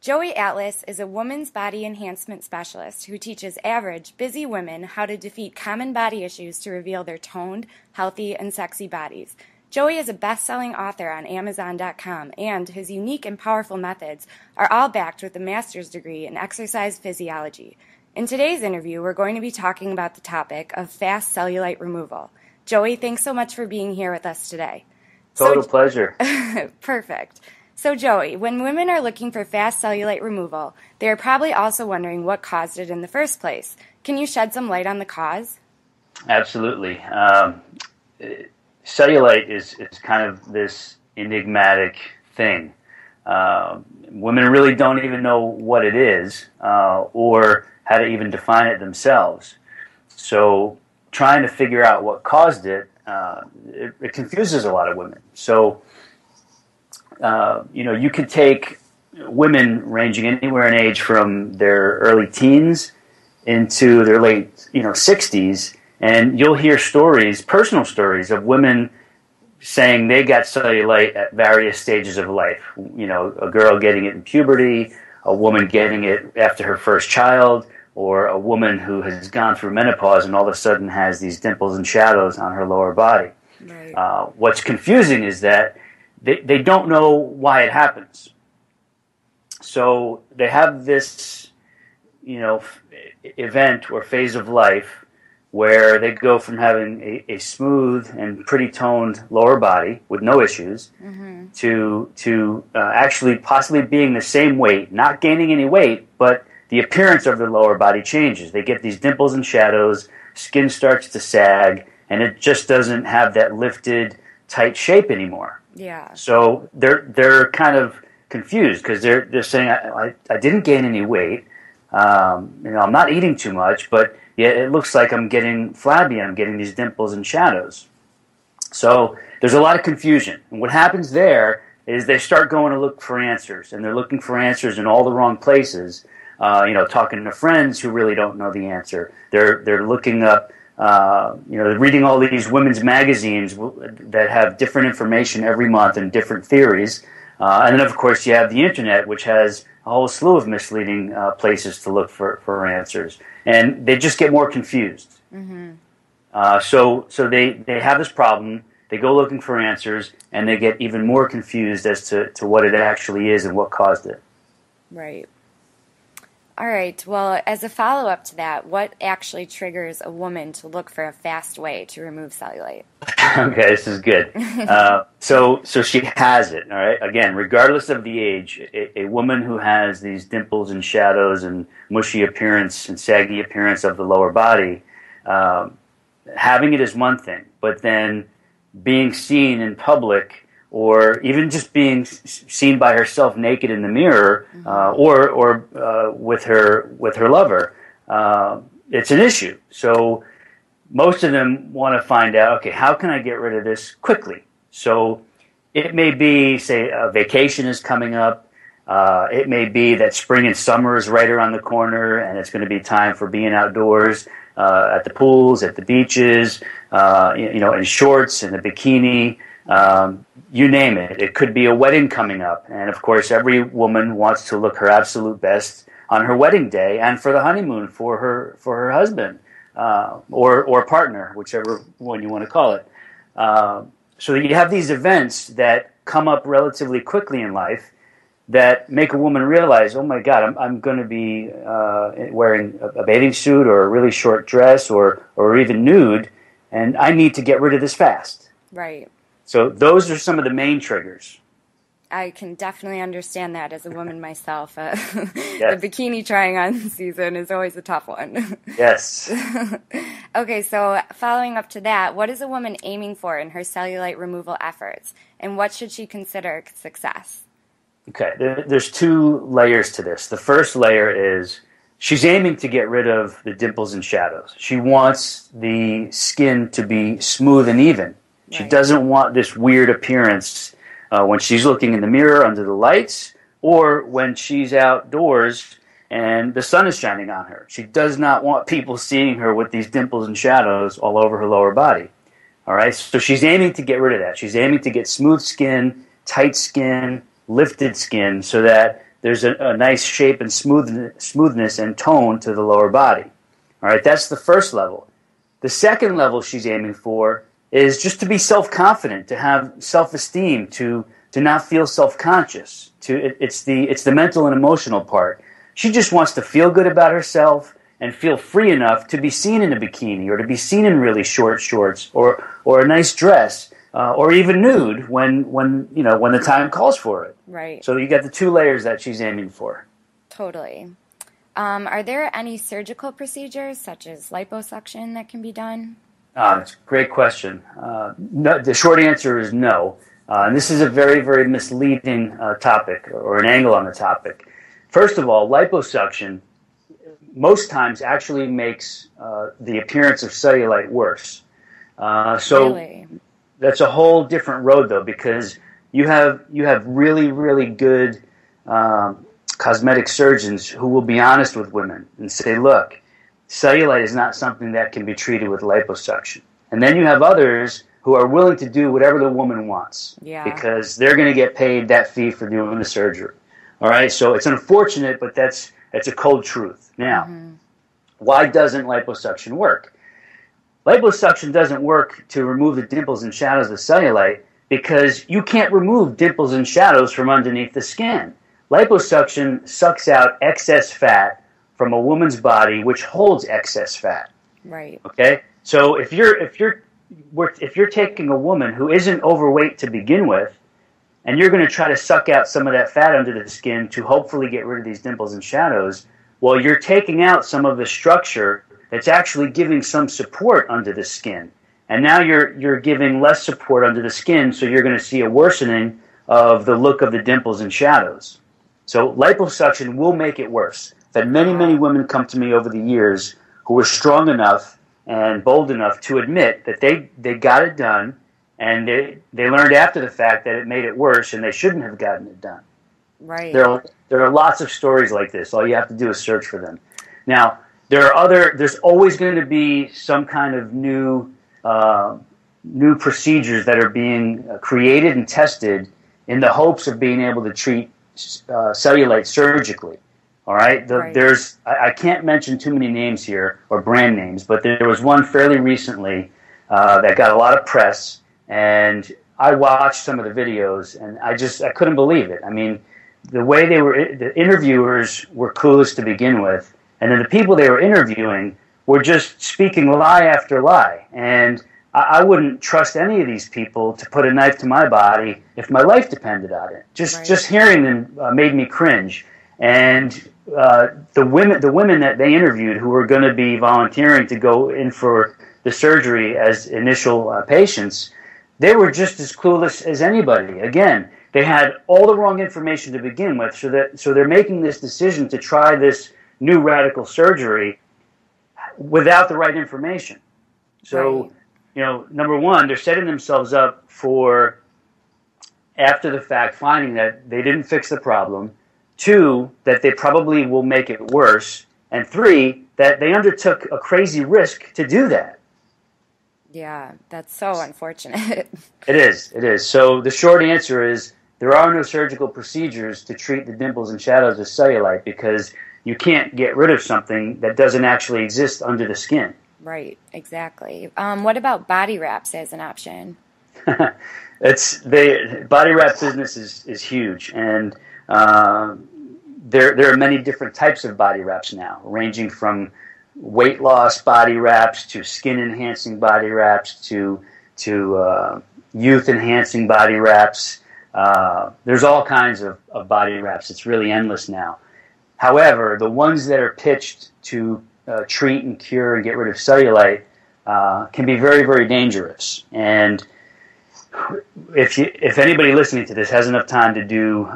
Joey Atlas is a woman's body enhancement specialist who teaches average, busy women how to defeat common body issues to reveal their toned, healthy, and sexy bodies. Joey is a best-selling author on Amazon.com, and his unique and powerful methods are all backed with a master's degree in exercise physiology. In today's interview, we're going to be talking about the topic of fast cellulite removal. Joey, thanks so much for being here with us today. Total pleasure. Perfect. So, Joey, when women are looking for fast cellulite removal, they are probably also wondering what caused it in the first place. Can you shed some light on the cause? Absolutely. Cellulite is kind of this enigmatic thing. Women really don't even know what it is or how to even define it themselves. So trying to figure out what caused it, it confuses a lot of women. So you could take women ranging anywhere in age from their early teens into their late, 60s, and you'll hear stories, personal stories of women saying they got cellulite at various stages of life. A girl getting it in puberty, a woman getting it after her first child, or a woman who has gone through menopause and all of a sudden has these dimples and shadows on her lower body. Right. What's confusing is that they don't know why it happens. So they have this, event or phase of life where they go from having a smooth and pretty toned lower body with no issues to actually possibly being the same weight, not gaining any weight, but the appearance of their lower body changes. They get these dimples and shadows, skin starts to sag, and it just doesn't have that lifted, tight shape anymore. Yeah. So they're kind of confused because they're saying I didn't gain any weight. I'm not eating too much, but yet it looks like I'm getting flabby. I'm getting these dimples and shadows. So there's a lot of confusion. And what happens there is they start going to look for answers, and they're looking for answers in all the wrong places. Talking to friends who really don't know the answer. They're looking up. They're reading all these women's magazines that have different information every month and different theories. And then, of course, you have the Internet, which has a whole slew of misleading places to look for answers. And they just get more confused. So they have this problem. They go looking for answers, and they get even more confused as to what it actually is and what caused it. Right. All right. Well, as a follow-up to that, what actually triggers a woman to look for a fast way to remove cellulite? Okay, this is good. So she has it, all right? Again, regardless of the age, a woman who has these dimples and shadows and mushy appearance and saggy appearance of the lower body, having it is one thing, but then being seen in public or even just being seen by herself naked in the mirror, or with her lover, it's an issue. So most of them want to find out, okay, how can I get rid of this quickly? So it may be, say, a vacation is coming up. It may be that spring and summer is right around the corner, and it's going to be time for being outdoors at the pools, at the beaches, in shorts, in a bikini. You name it. It could be a wedding coming up. And, of course, every woman wants to look her absolute best on her wedding day and for the honeymoon for her husband or partner, whichever one you want to call it. So you have these events that come up relatively quickly in life that make a woman realize, oh, my God, I'm going to be wearing a bathing suit or a really short dress or even nude, and I need to get rid of this fast. Right. So those are some of the main triggers. I can definitely understand that as a woman myself. Yes. The bikini trying on season is always a tough one. Yes. Okay, so following up to that, what is a woman aiming for in her cellulite removal efforts, and what should she consider success? Okay, there's two layers to this. The first layer is she's aiming to get rid of the dimples and shadows. She wants the skin to be smooth and even. She doesn't want this weird appearance when she's looking in the mirror under the lights or when she's outdoors and the sun is shining on her. She does not want people seeing her with these dimples and shadows all over her lower body. All right, so she's aiming to get rid of that. She's aiming to get smooth skin, tight skin, lifted skin so that there's a nice shape and smoothness and tone to the lower body. All right, that's the first level. The second level she's aiming for is just to be self-confident, to have self-esteem, to not feel self-conscious. It's the mental and emotional part. She just wants to feel good about herself and feel free enough to be seen in a bikini or to be seen in really short shorts or a nice dress or even nude when the time calls for it. Right. So you got the two layers that she's aiming for. Totally. Are there any surgical procedures such as liposuction that can be done? That's a great question. No, the short answer is no. And this is a very, very misleading topic or an angle on the topic. First of all, liposuction most times actually makes the appearance of cellulite worse. Really? That's a whole different road, though, because you have really, really good cosmetic surgeons who will be honest with women and say, look, cellulite is not something that can be treated with liposuction. And then you have others who are willing to do whatever the woman wants because they're going to get paid that fee for doing the surgery. All right, so it's unfortunate, but that's a cold truth. Now, why doesn't liposuction work? Liposuction doesn't work to remove the dimples and shadows of cellulite because you can't remove dimples and shadows from underneath the skin. Liposuction sucks out excess fat from a woman's body, which holds excess fat. Right. Okay. So if you're taking a woman who isn't overweight to begin with, and you're going to try to suck out some of that fat under the skin to hopefully get rid of these dimples and shadows, well, you're taking out some of the structure that's actually giving some support under the skin. And now you're giving less support under the skin, so you're going to see a worsening of the look of the dimples and shadows. So liposuction will make it worse. I've had many, many women come to me over the years who were strong enough and bold enough to admit that they got it done, and they learned after the fact that it made it worse and they shouldn't have gotten it done. Right. There are lots of stories like this. All you have to do is search for them. Now, there's always going to be some kind of new procedures that are being created and tested in the hopes of being able to treat cellulite surgically. All right? I can't mention too many names here or brand names, but there was one fairly recently that got a lot of press, and I watched some of the videos, and I couldn't believe it. I mean, the way the interviewers were clueless to begin with, and then the people they were interviewing were just speaking lie after lie. And I wouldn't trust any of these people to put a knife to my body if my life depended on it. Just hearing them made me cringe. And the women that they interviewed who were going to be volunteering to go in for the surgery as initial patients, they were just as clueless as anybody. Again, they had all the wrong information to begin with, so they're making this decision to try this new radical surgery without the right information. So, number one, they're setting themselves up for, after the fact, finding that they didn't fix the problem. Two, that they probably will make it worse. And three, that they undertook a crazy risk to do that. Yeah, that's so unfortunate. It is. So the short answer is there are no surgical procedures to treat the dimples and shadows of cellulite because you can't get rid of something that doesn't actually exist under the skin. Right, exactly. What about body wraps as an option? Body wrap business is huge, and there are many different types of body wraps now, ranging from weight loss body wraps to skin enhancing body wraps to youth enhancing body wraps. There's all kinds of body wraps. It's really endless now. However, the ones that are pitched to treat and cure and get rid of cellulite can be very, very dangerous. And if anybody listening to this has enough time to do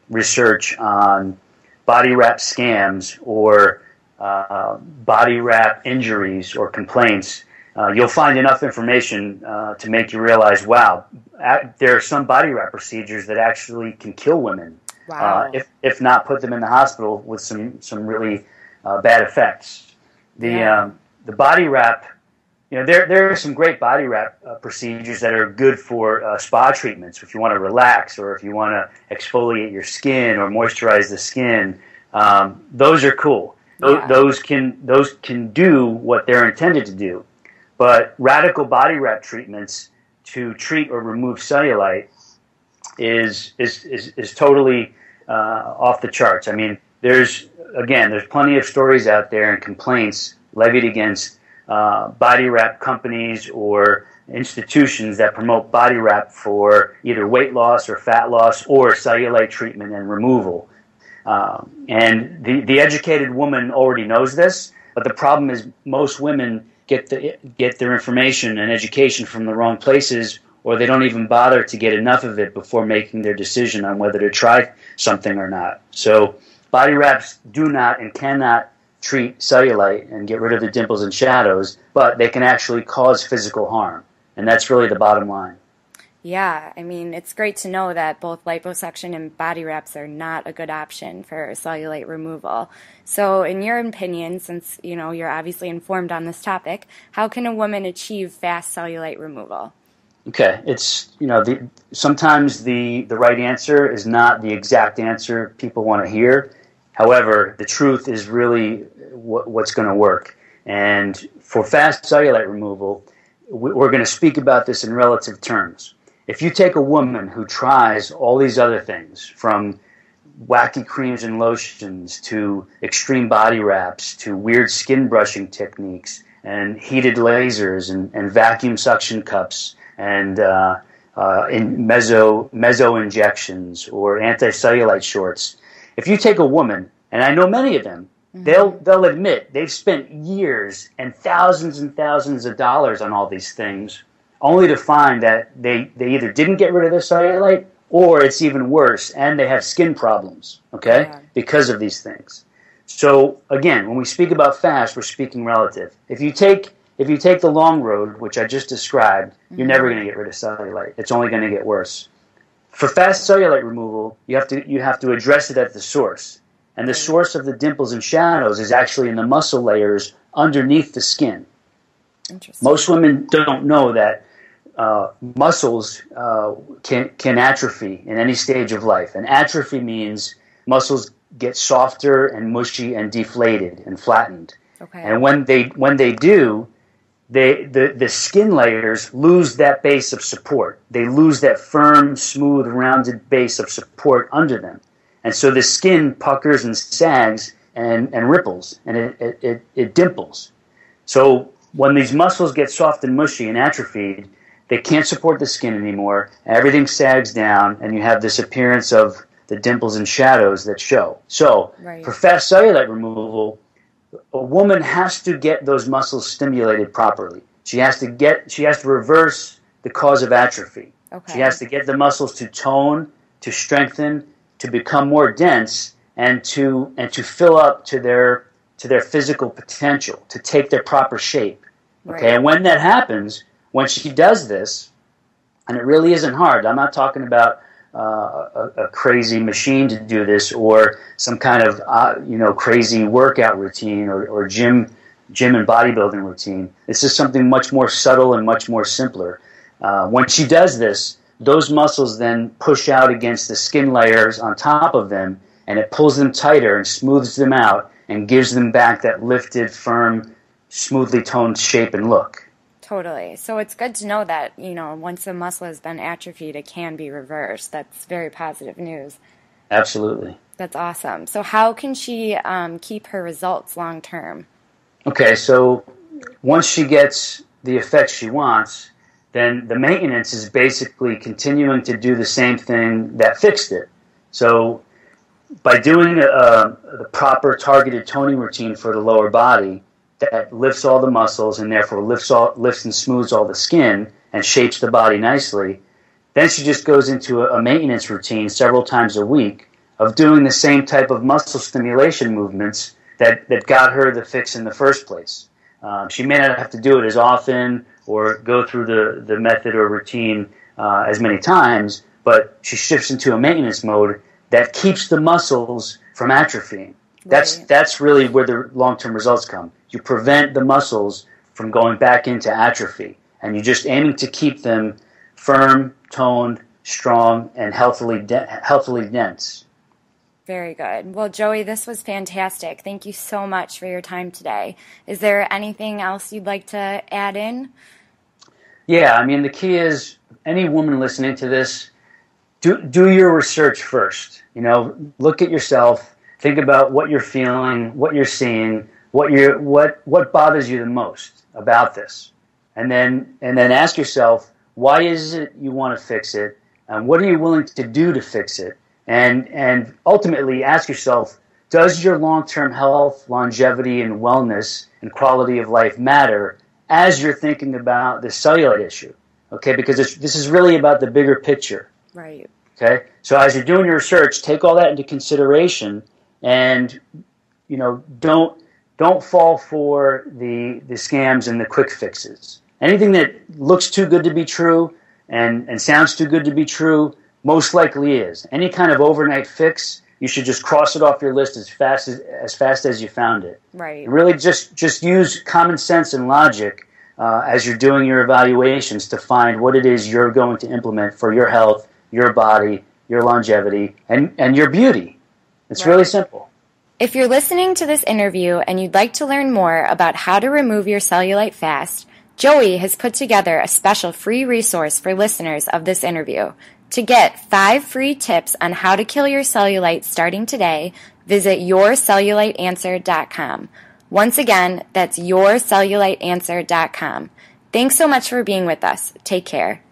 research on body wrap scams or body wrap injuries or complaints, you'll find enough information to make you realize, wow, there are some body wrap procedures that actually can kill women. Wow. If not put them in the hospital with some really bad effects. The body wrap, there are some great body wrap procedures that are good for spa treatments if you want to relax or if you want to exfoliate your skin or moisturize the skin. Those are cool. Yeah. Those can do what they're intended to do. But radical body wrap treatments to treat or remove cellulite is totally off the charts. I mean, there's plenty of stories out there and complaints levied against body wrap companies or institutions that promote body wrap for either weight loss or fat loss or cellulite treatment and removal. And the educated woman already knows this, but the problem is most women get their information and education from the wrong places, or they don't even bother to get enough of it before making their decision on whether to try something or not. So body wraps do not and cannot treat cellulite and get rid of the dimples and shadows, but they can actually cause physical harm. And that's really the bottom line. Yeah, I mean, it's great to know that both liposuction and body wraps are not a good option for cellulite removal. So in your opinion, since you're obviously informed on this topic, how can a woman achieve fast cellulite removal? Okay, it's sometimes the right answer is not the exact answer people want to hear. However, the truth is really what's going to work. And for fast cellulite removal, we're going to speak about this in relative terms. If you take a woman who tries all these other things, from wacky creams and lotions to extreme body wraps to weird skin brushing techniques and heated lasers and vacuum suction cups and meso injections or anti-cellulite shorts, if you take a woman, and I know many of them, they'll admit they've spent years and thousands of dollars on all these things, only to find that they either didn't get rid of their cellulite or it's even worse, and they have skin problems, because of these things. So again, when we speak about fast, we're speaking relative. If you take the long road, which I just described, you're never going to get rid of cellulite. It's only going to get worse. For fast cellulite removal, you have to address it at the source. And the source of the dimples and shadows is actually in the muscle layers underneath the skin. Interesting. Most women don't know that muscles can atrophy in any stage of life. And atrophy means muscles get softer and mushy and deflated and flattened. Okay. And when they do, the skin layers lose that base of support. They lose that firm, smooth, rounded base of support under them. And so the skin puckers and sags and ripples, and it dimples. So when these muscles get soft and mushy and atrophied, they can't support the skin anymore, everything sags down, and you have this appearance of the dimples and shadows that show. So for fast cellulite removal, a woman has to get those muscles stimulated properly. She has to reverse the cause of atrophy. Okay. She has to get the muscles to tone, to strengthen, to become more dense, and to fill up to their physical potential, to take their proper shape. Okay, and when that happens, when she does this, and it really isn't hard. I'm not talking about a crazy machine to do this, or some kind of crazy workout routine or gym and bodybuilding routine. This is something much more subtle and much more simpler. When she does this, those muscles then push out against the skin layers on top of them, and it pulls them tighter and smooths them out and gives them back that lifted, firm, smoothly toned shape and look. Totally. So it's good to know that, once a muscle has been atrophied, it can be reversed. That's very positive news. Absolutely. That's awesome. So how can she keep her results long term? Okay, so once she gets the effects she wants, then the maintenance is basically continuing to do the same thing that fixed it. So by doing the proper targeted toning routine for the lower body that lifts all the muscles and therefore lifts and smooths all the skin and shapes the body nicely, then she just goes into a maintenance routine several times a week of doing the same type of muscle stimulation movements that got her the fix in the first place. She may not have to do it as often or go through the method or routine as many times, but she shifts into a maintenance mode that keeps the muscles from atrophying. That's really where the long-term results come. You prevent the muscles from going back into atrophy. And you're just aiming to keep them firm, toned, strong, and healthily dense. Very good. Well, Joey, this was fantastic. Thank you so much for your time today. Is there anything else you'd like to add in? Yeah, I mean, the key is any woman listening to this, do your research first. You know, look at yourself, think about what you're feeling, what you're seeing, what bothers you the most about this, and then ask yourself, why is it you want to fix it, and what are you willing to do to fix it, and ultimately ask yourself, does your long-term health, longevity, and wellness and quality of life matter as you're thinking about the cellulite issue? Okay, because this is really about the bigger picture. Right. Okay, so as you're doing your research, take all that into consideration, and you know, don't fall for the scams and the quick fixes. Anything that looks too good to be true and sounds too good to be true most likely is. Any kind of overnight fix, you should just cross it off your list as fast as you found it. Right. And really just use common sense and logic as you're doing your evaluations to find what it is you're going to implement for your health, your body, your longevity, and your beauty. It's really simple. If you're listening to this interview and you'd like to learn more about how to remove your cellulite fast, Joey has put together a special free resource for listeners of this interview. To get 5 free tips on how to kill your cellulite starting today, visit yourcelluliteanswer.com. Once again, that's yourcelluliteanswer.com. Thanks so much for being with us. Take care.